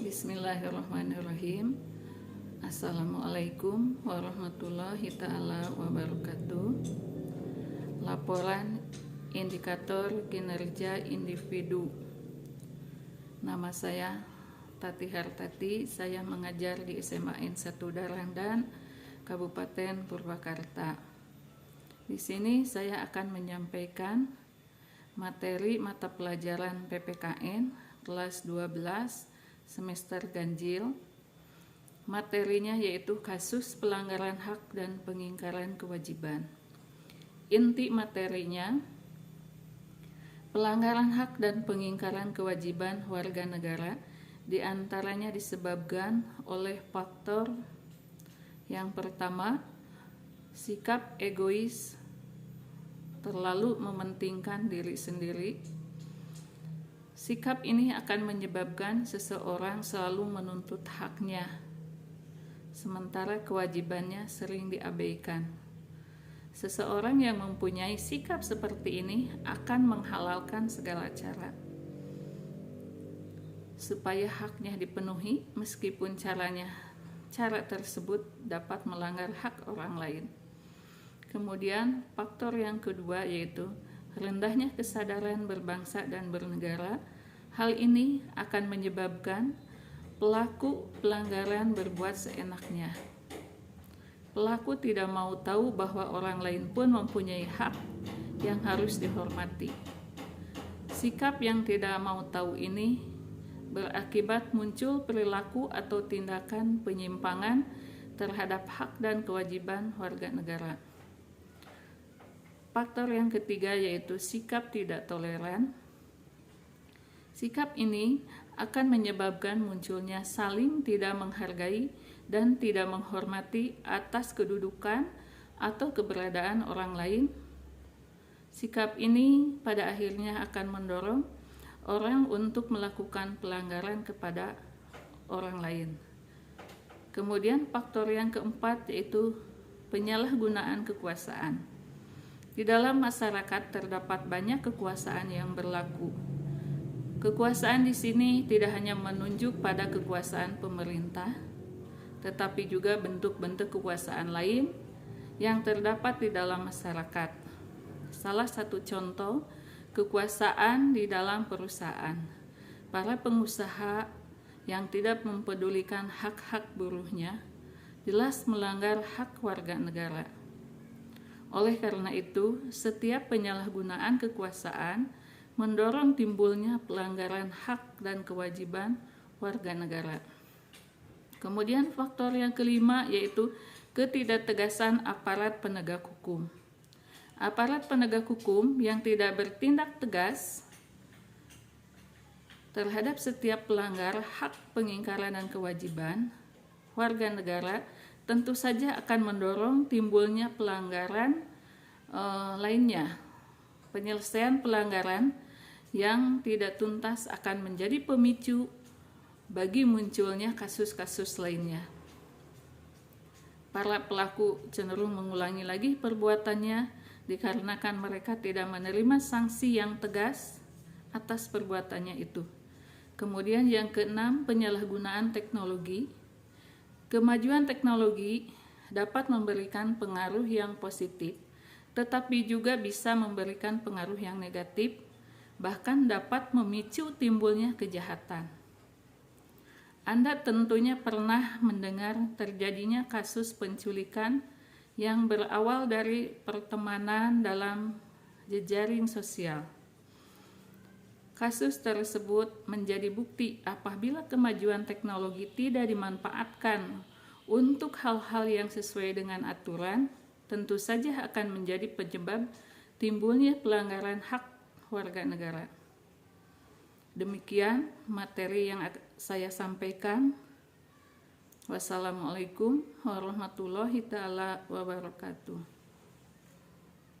Bismillahirrahmanirrahim. Assalamualaikum warahmatullahi ta'ala wabarakatuh. Laporan indikator kinerja individu. Nama saya Tati Hartati. Saya mengajar di SMA N1 Darangdan, Kabupaten Purwakarta. Di sini saya akan menyampaikan materi mata pelajaran PPKN kelas 12 semester ganjil. Materinya yaitu kasus pelanggaran hak dan pengingkaran kewajiban. Inti materinya, pelanggaran hak dan pengingkaran kewajiban warga negara diantaranya disebabkan oleh faktor yang pertama, sikap egois, terlalu mementingkan diri sendiri. Sikap ini akan menyebabkan seseorang selalu menuntut haknya, sementara kewajibannya sering diabaikan. Seseorang yang mempunyai sikap seperti ini akan menghalalkan segala cara supaya haknya dipenuhi, meskipun cara tersebut dapat melanggar hak orang lain. Kemudian faktor yang kedua yaitu rendahnya kesadaran berbangsa dan bernegara. Hal ini akan menyebabkan pelaku pelanggaran berbuat seenaknya. Pelaku tidak mau tahu bahwa orang lain pun mempunyai hak yang harus dihormati. Sikap yang tidak mau tahu ini berakibat muncul perilaku atau tindakan penyimpangan terhadap hak dan kewajiban warga negara. Faktor yang ketiga yaitu sikap tidak toleran. Sikap ini akan menyebabkan munculnya saling tidak menghargai dan tidak menghormati atas kedudukan atau keberadaan orang lain. Sikap ini pada akhirnya akan mendorong orang untuk melakukan pelanggaran kepada orang lain. Kemudian faktor yang keempat yaitu penyalahgunaan kekuasaan. Di dalam masyarakat terdapat banyak kekuasaan yang berlaku. Kekuasaan di sini tidak hanya menunjuk pada kekuasaan pemerintah, tetapi juga bentuk-bentuk kekuasaan lain yang terdapat di dalam masyarakat. Salah satu contoh, kekuasaan di dalam perusahaan. Para pengusaha yang tidak mempedulikan hak-hak buruhnya jelas melanggar hak warga negara. Oleh karena itu, setiap penyalahgunaan kekuasaan mendorong timbulnya pelanggaran hak dan kewajiban warga negara. Kemudian faktor yang kelima yaitu ketidaktegasan aparat penegak hukum. Aparat penegak hukum yang tidak bertindak tegas terhadap setiap pelanggar hak, pengingkaran, dan kewajiban warga negara tentu saja akan mendorong timbulnya pelanggaran lainnya. Penyelesaian pelanggaran yang tidak tuntas akan menjadi pemicu bagi munculnya kasus-kasus lainnya. Para pelaku cenderung mengulangi lagi perbuatannya dikarenakan mereka tidak menerima sanksi yang tegas atas perbuatannya itu. Kemudian yang keenam, penyalahgunaan teknologi. Kemajuan teknologi dapat memberikan pengaruh yang positif, tetapi juga bisa memberikan pengaruh yang negatif, bahkan dapat memicu timbulnya kejahatan. Anda tentunya pernah mendengar terjadinya kasus penculikan yang berawal dari pertemanan dalam jejaring sosial. Kasus tersebut menjadi bukti apabila kemajuan teknologi tidak dimanfaatkan untuk hal-hal yang sesuai dengan aturan, tentu saja akan menjadi penyebab timbulnya pelanggaran hak warga negara. Demikian materi yang saya sampaikan. Wassalamualaikum warahmatullahi ta'ala wabarakatuh.